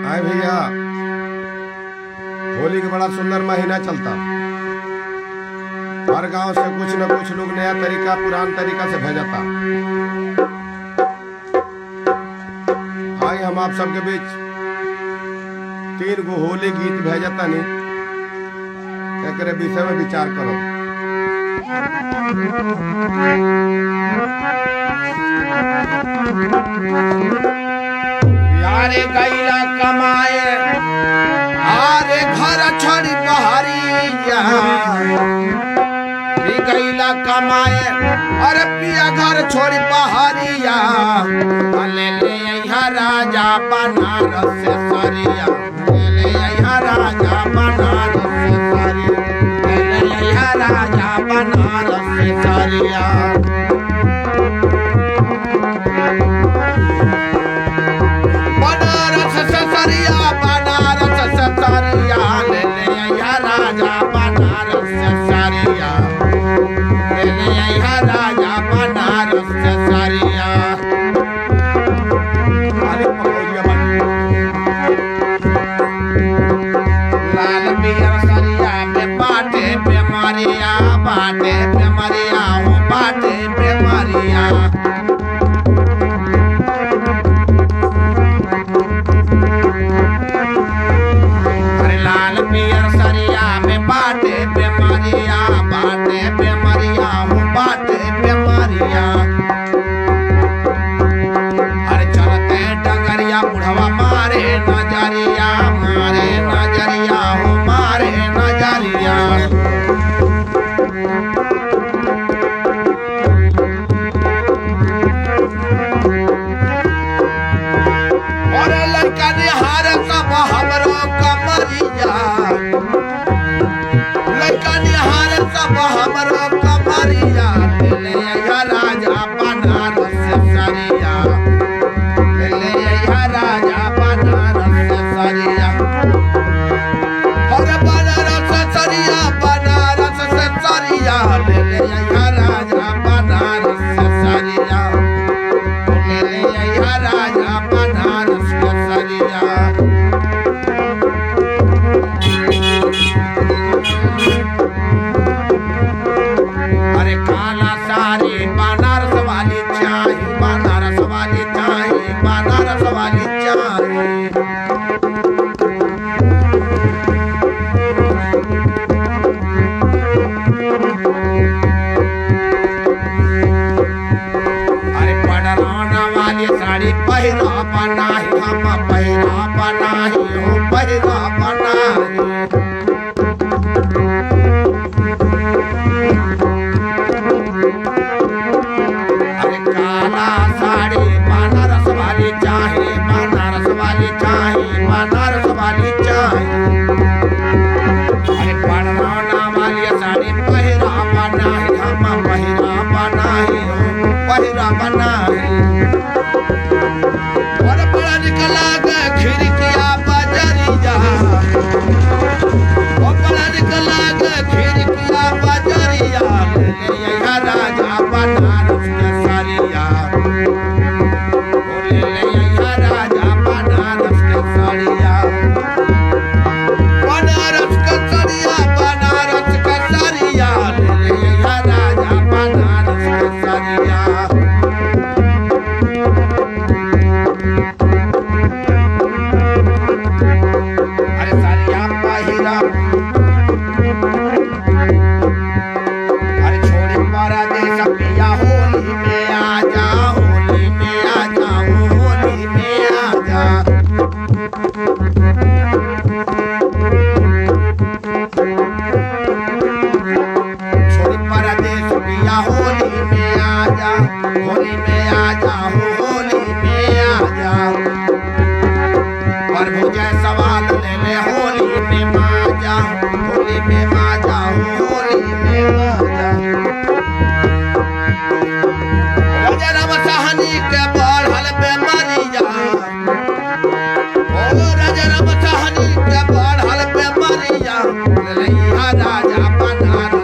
आए भैया, होली का बड़ा सुंदर महीना चलता। हर गांव से कुछ न कुछ लोग नया तरीका पुरान तरीका से भेजता। आए हम आप सबके बीच 3 गो होली गीत भेजता नहीं, एक विषय में विचार करो। यारे गैला कमाए आरे घर छोड़ी बहरिया गैला कमाए अरे पिया घर छोड़ी बहरिया ले ले यहाँ राजा बनारस से सरिया ले ले यहाँ राजा बनारस से सरिया ले ले यहाँ राजा बनारस से सरिया बनारस से सरिया ले ले यहाँ राजा बनारस से सरिया ले ले यहाँ राजा बनारस से सरिया। अरे पकौड़िया बन लाल पियर सरिया में बाटे बेमारिया बाटे बेमारिया हो बाटे बेमारिया लाल पियर सरिया में बाटे बेमारिया बाटे बेमारिया हो बाटे बेमारिया। अरे चलते डगरिया बुढ़वा मारे नजरिया हो मारे नजरिया। और लड़का निहार सब हमरो कमरिया लड़का निहार सब हमरो कमरिया ले यहाँ राजा बनारस से सरिया ले यहाँ राजा बनारस से सरिया और बनारस से सरिया ले यहाँ राजा बनारस से सरिया ले यहाँ राजा बनारस से सरिया। अरे काला साड़ी बनारस वाली चाहिए बनारस वाली चाहिए बनारस वाली चाहिए। अरे पडरौना वाली साड़ी पहिरा बनाही हम पहिरा बनाही हो पहिरा बनाही। अरे काला साड़ी बनारस वाली चाहिए बनारस वाली चाहिए बनारस वाली चाहिए। अरे पडरौना वाली साड़ी पहिरा बनाही हम पहिरा बनाही हो पहिरा बनाही। और बड़ा निकला खिड़किया बजरिया और बड़ा निकला खिड़किया बजरिया ले यहाँ राजा बनारस के सरिया ले यहाँ राजा बनारस के सरिया बनारस के सरिया बनारस के सरिया ले यहाँ राजा बनारस के सरिया। अरे सरिया पहिरा अरे छोड़े परदेस पिया होली में आजा होली में आजा होली में आजा। छोड़े परदेस पिया होली में आजा होली में आजा होली में आजा। प्रभु जय सवाल ले ले होली में माजा होली में माजा होली में माजा। राजा राम साहनी के बढ़ल बेमारिया ओ राजा राम साहनी के बढ़ल बेमारिया ले यहाँ राजा बनारस